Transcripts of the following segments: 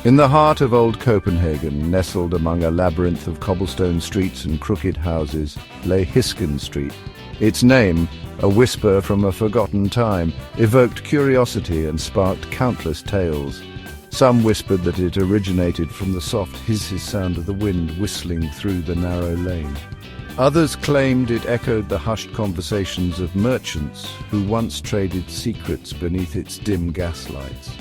In the heart of old Copenhagen, nestled among a labyrinth of cobblestone streets and crooked houses, lay Hysken Street. Its name, a whisper from a forgotten time, evoked curiosity and sparked countless tales. Some whispered that it originated from the soft hiss sound of the wind whistling through the narrow lane. Others claimed it echoed the hushed conversations of merchants who once traded secrets beneath its dim gaslights.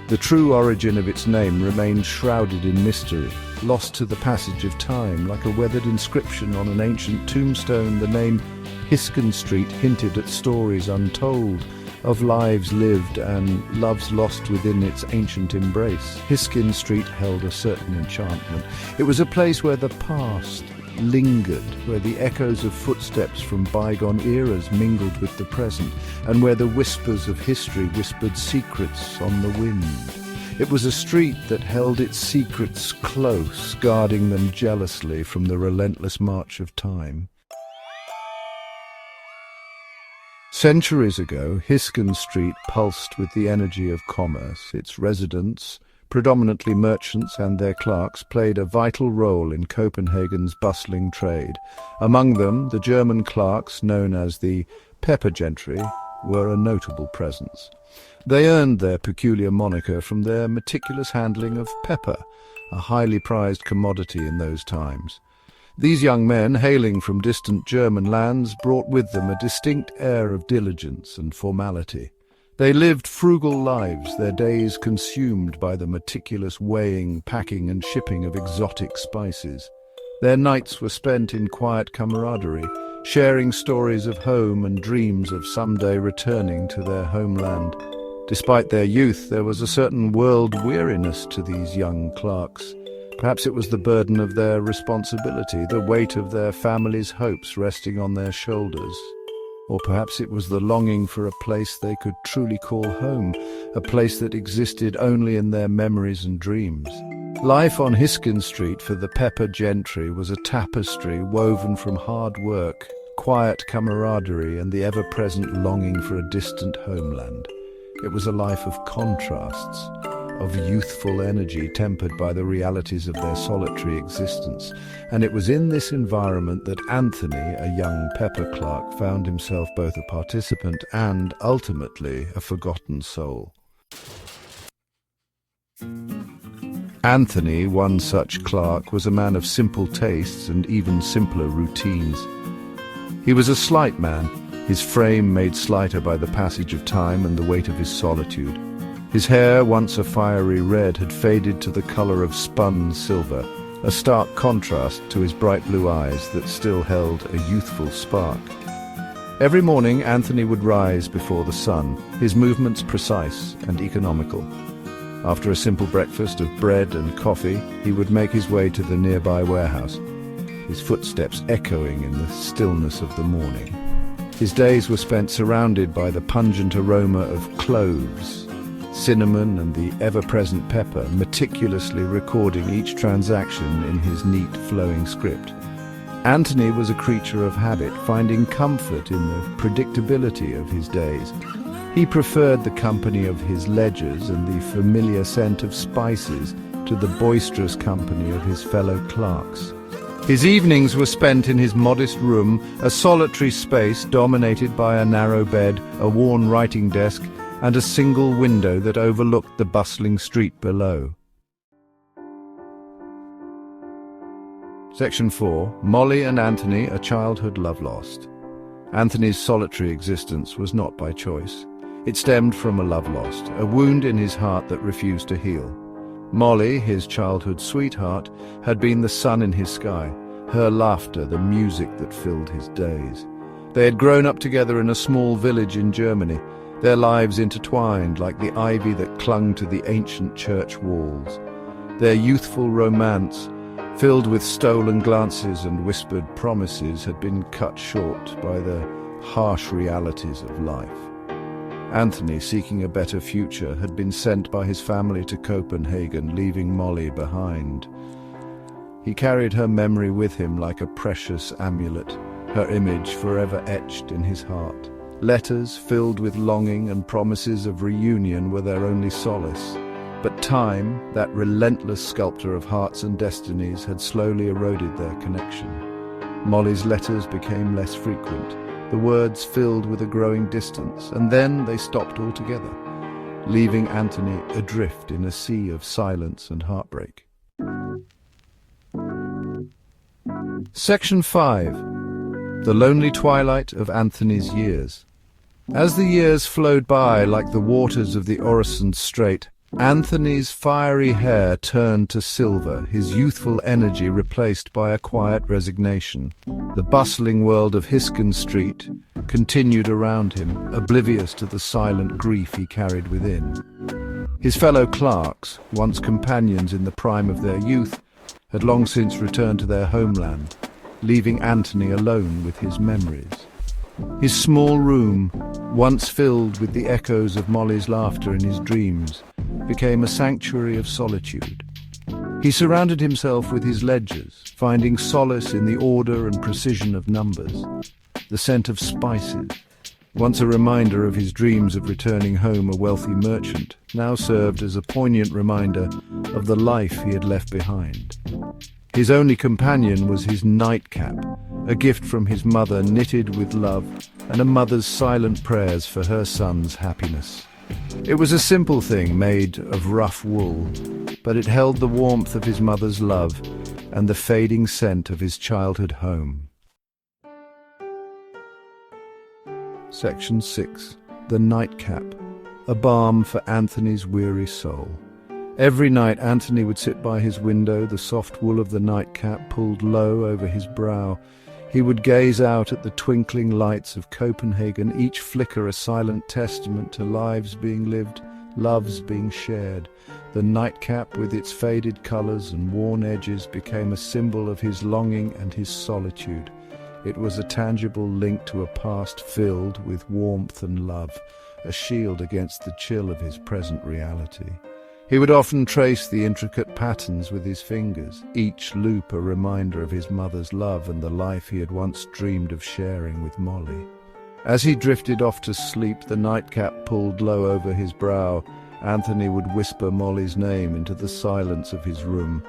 The true origin of its name remained shrouded in mystery, lost to the passage of time. Like a weathered inscription on an ancient tombstone, the name Hysken Street hinted at stories untold, of lives lived and loves lost within its ancient embrace. Hysken Street held a certain enchantment. It was a place where the past lingered, where the echoes of footsteps from bygone eras mingled with the present, and where the whispers of history whispered secrets on the wind. It was a street that held its secrets close, guarding them jealously from the relentless march of time. Centuries ago, Hysken Street pulsed with the energy of commerce. Its residents, predominantly merchants and their clerks, played a vital role in Copenhagen's bustling trade. Among them, the German clerks, known as the Gentry, were a notable presence. They earned their peculiar moniker from their meticulous handling of pepper, a highly prized commodity in those times. These young men, hailing from distant German lands, brought with them a distinct air of diligence and formality. They lived frugal lives, their days consumed by the meticulous weighing, packing and shipping of exotic spices. Their nights were spent in quiet camaraderie, sharing stories of home and dreams of someday returning to their homeland. Despite their youth, there was a certain world weariness to these young clerks. Perhaps it was the burden of their responsibility, the weight of their family's hopes resting on their shoulders. Or perhaps it was the longing for a place they could truly call home, a place that existed only in their memories and dreams. Life on Hysken Street for the Gentry was a tapestry woven from hard work, quiet camaraderie, and the ever-present longing for a distant homeland. It was a life of contrasts, of youthful energy tempered by the realities of their solitary existence. And it was in this environment that Anthony, a young pepper clerk, found himself both a participant and, ultimately, a forgotten soul. Anthony, one such clerk, was a man of simple tastes and even simpler routines. He was a slight man, his frame made slighter by the passage of time and the weight of his solitude. His hair, once a fiery red, had faded to the colour of spun silver, a stark contrast to his bright blue eyes that still held a youthful spark. Every morning Anthony would rise before the sun, his movements precise and economical. After a simple breakfast of bread and coffee, he would make his way to the nearby warehouse, his footsteps echoing in the stillness of the morning. His days were spent surrounded by the pungent aroma of cloves, cinnamon and the ever-present pepper, meticulously recording each transaction in his neat, flowing script. Anthony was a creature of habit, finding comfort in the predictability of his days. He preferred the company of his ledgers and the familiar scent of spices to the boisterous company of his fellow clerks. His evenings were spent in his modest room, a solitary space dominated by a narrow bed, a worn writing desk, and a single window that overlooked the bustling street below. Section 4. Molly and Anthony, a childhood love lost. Anthony's solitary existence was not by choice. It stemmed from a love lost, a wound in his heart that refused to heal. Molly, his childhood sweetheart, had been the sun in his sky, her laughter the music that filled his days. They had grown up together in a small village in Germany, their lives intertwined like the ivy that clung to the ancient church walls. Their youthful romance, filled with stolen glances and whispered promises, had been cut short by the harsh realities of life. Anthony, seeking a better future, had been sent by his family to Copenhagen, leaving Molly behind. He carried her memory with him like a precious amulet, her image forever etched in his heart. Letters filled with longing and promises of reunion were their only solace. But time, that relentless sculptor of hearts and destinies, had slowly eroded their connection. Molly's letters became less frequent. The words filled with a growing distance, and then they stopped altogether, leaving Anthony adrift in a sea of silence and heartbreak. Section 5. The lonely twilight of Anthony's years. As the years flowed by like the waters of the Oresund Strait, Anthony's fiery hair turned to silver, his youthful energy replaced by a quiet resignation. The bustling world of Hysken Street continued around him, oblivious to the silent grief he carried within. His fellow clerks, once companions in the prime of their youth, had long since returned to their homeland, leaving Anthony alone with his memories. His small room, once filled with the echoes of Molly's laughter in his dreams, became a sanctuary of solitude. He surrounded himself with his ledgers, finding solace in the order and precision of numbers. The scent of spices, once a reminder of his dreams of returning home a wealthy merchant, now served as a poignant reminder of the life he had left behind. His only companion was his nightcap, a gift from his mother knitted with love and a mother's silent prayers for her son's happiness. It was a simple thing made of rough wool, but it held the warmth of his mother's love and the fading scent of his childhood home. Section 6. The Nightcap, a balm for Anthony's weary soul. Every night Anthony would sit by his window, the soft wool of the nightcap pulled low over his brow. He would gaze out at the twinkling lights of Copenhagen, each flicker a silent testament to lives being lived, loves being shared. The nightcap, with its faded colours and worn edges, became a symbol of his longing and his solitude. It was a tangible link to a past filled with warmth and love, a shield against the chill of his present reality. He would often trace the intricate patterns with his fingers, each loop a reminder of his mother's love and the life he had once dreamed of sharing with Molly. As he drifted off to sleep, the nightcap pulled low over his brow, Anthony would whisper Molly's name into the silence of his room.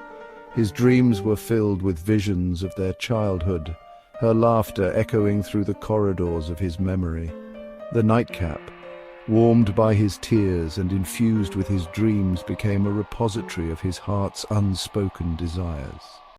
His dreams were filled with visions of their childhood, her laughter echoing through the corridors of his memory. The nightcap, warmed by his tears and infused with his dreams, became a repository of his heart's unspoken desires.